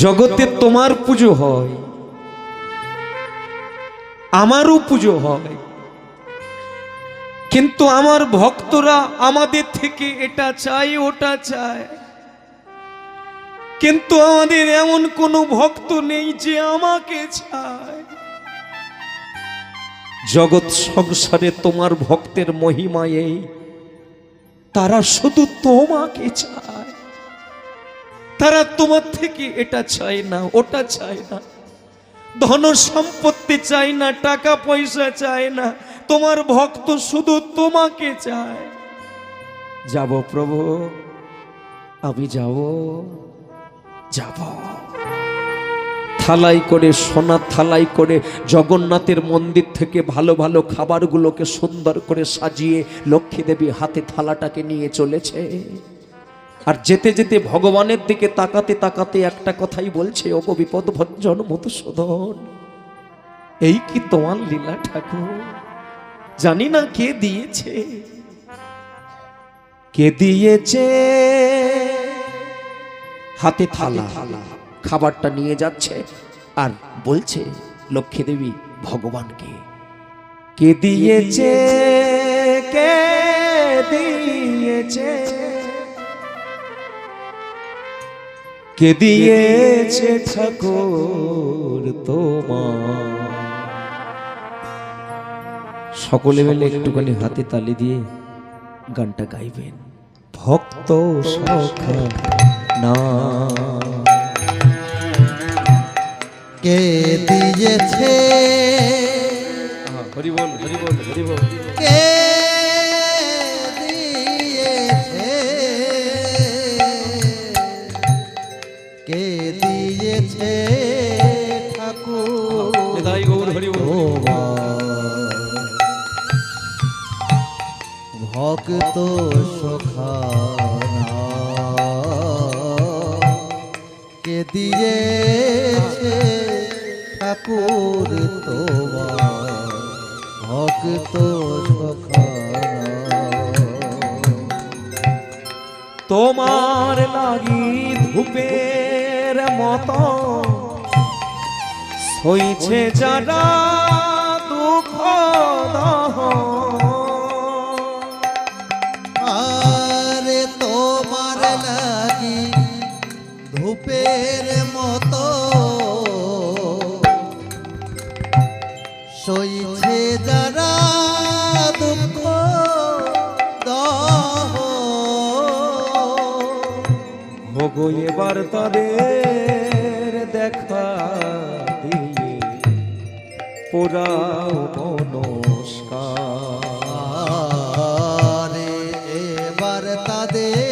জগতে তোমার পুজো হয়, আমারও পুজো হয়, কিন্তু আমার ভক্তরা আমাদের থেকে এটা চায় ওটা চায়, কিন্তু আমাদের এমন কোনো ভক্ত নেই যে আমাকে চায়। জগৎ সংসারে তোমার ভক্তের মহিমা এই, তারা শুধু তোমাকে চায়, তারা তোমার থেকে এটা চায় না ওটা চায় না, ধন সম্পত্তি চায় না, টাকা পয়সা চায় না, তোমার ভক্ত শুধু তোমাকে চায়। যাব প্রভু, আমি যাব যাব। থালাই করে, সোনার থালাই করে জগন্নাথের মন্দির থেকে ভালো ভালো খাবারগুলোকে সুন্দর করে সাজিয়ে লক্ষ্মী দেবী হাতে থালাটাকে নিয়ে চলেছে। আর যেতে যেতে ভগবানের দিকে তাকাতে তাকাতে একটা কথাই বলছে, ওগো বিপদভঞ্জন মধুসূদন, এই কি তোমার লীলা ঠাকুর? জানি না কে দিয়েছে, কে দিয়েছে। হাতে থালা, খাবারটা নিয়ে যাচ্ছে আর বলছে লক্ষ্মী দেবী ভগবানকে, কে দিয়েছে, কে দিয়েছে, কে দিয়েছে ঠাকুর তোমার। সকলে মিলে একটুখানি হাতে তালি দিয়ে গানটা গাইবেন। ভক্ত সখা না কে দিয়েছে, হরি বল হরি বল হরি বল, কে দিয়েছে, কে দিয়েছে ঠাকুর নিতাই গৌর হরি বল। ভক্ত সখানা কে দিয়েছে ঠাকুর তোমার, ভক্ত সখানা। তোমার লাগি ধূপের মতো সইছে যারা দুঃখ দাহ, আরে তোমার লাগি ধূপের মতো সইছে যারা দুঃখ দাহ, ভোগো এবার তাদের দেখা দিয়ে পোড়াও মনস্কার। এবার তাদের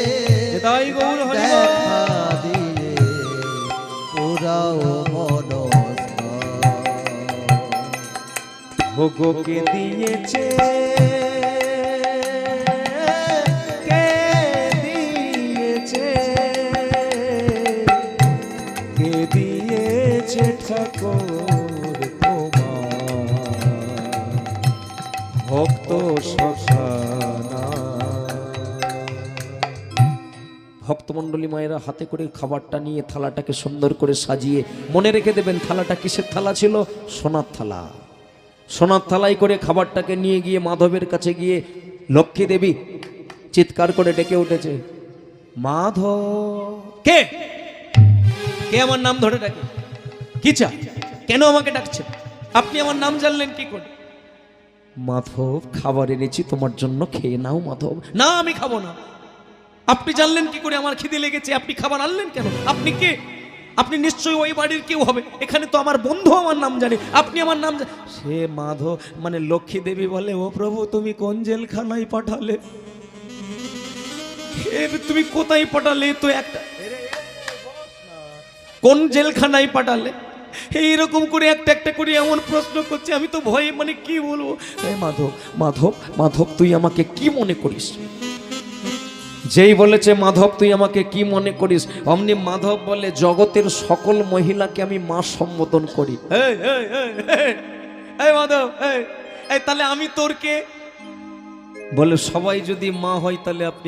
নিতাই গৌর হরি বল। দেখা দিয়ে পুরাও মনস্কার। ভোগকে দিয়েছে, কে দিয়েছে, কে দিয়েছে ঠাকুর তোমার, ভক্ত সখানা। ভক্তমণ্ডলী মায়েরা হাতে করে খাবারটা নিয়ে থালাটাকে সুন্দর করে সাজিয়ে, মনে রেখে দেবেন থালাটা কিসের থালা ছিল? সোনার থালা। সোনার থালাই করে খাবারটাকে নিয়ে গিয়ে মাধবের কাছে গিয়ে লক্ষ্মী দেবী চিৎকার করে ডেকে উঠেছে, মাধব। কে কে আমার নাম ধরে ডাকে? কি চা? কেন আমাকে ডাকছে? আপনি আমার নাম জানলেন কি করে? মাধব, খাবার এনেছি তোমার জন্য, খেয়ে নাও মাধব। না, আমি খাবো না। আপনি জানলেন কি করে আমার খিদে লেগেছে? আপনি খাবার আনলেন কেন? আপনি কে? আপনি নিশ্চয়ই ওই বাড়ির কেউ হবে, এখানে তো আমার বন্ধু আমার নাম জানে, আপনি আমার নাম সে মাধব মানে লক্ষ্মী দেবী বলে, ও প্রভু তুমি কোন জেলখানায় পাঠালে? তুমি কোথায় পাঠালে? তো একটা কোন জেলখানায় পাঠালে? এইরকম করে একটা একটা করে এমন প্রশ্ন করছে, আমি তো ভয়ে মানে কি বলবো। মাধব মাধব মাধব তুই আমাকে কি মনে করিস? যেই বলেছে মাধব তুই আমাকে কি মনে করিস, অমনি মাধব বলে, জগতের সকল মহিলাকে আমি মা সম্বোধন করি। এই মাধব, এই তাহলে আমি তোর কে? বলে সবাই যদি মা হয় তাহলে আপনি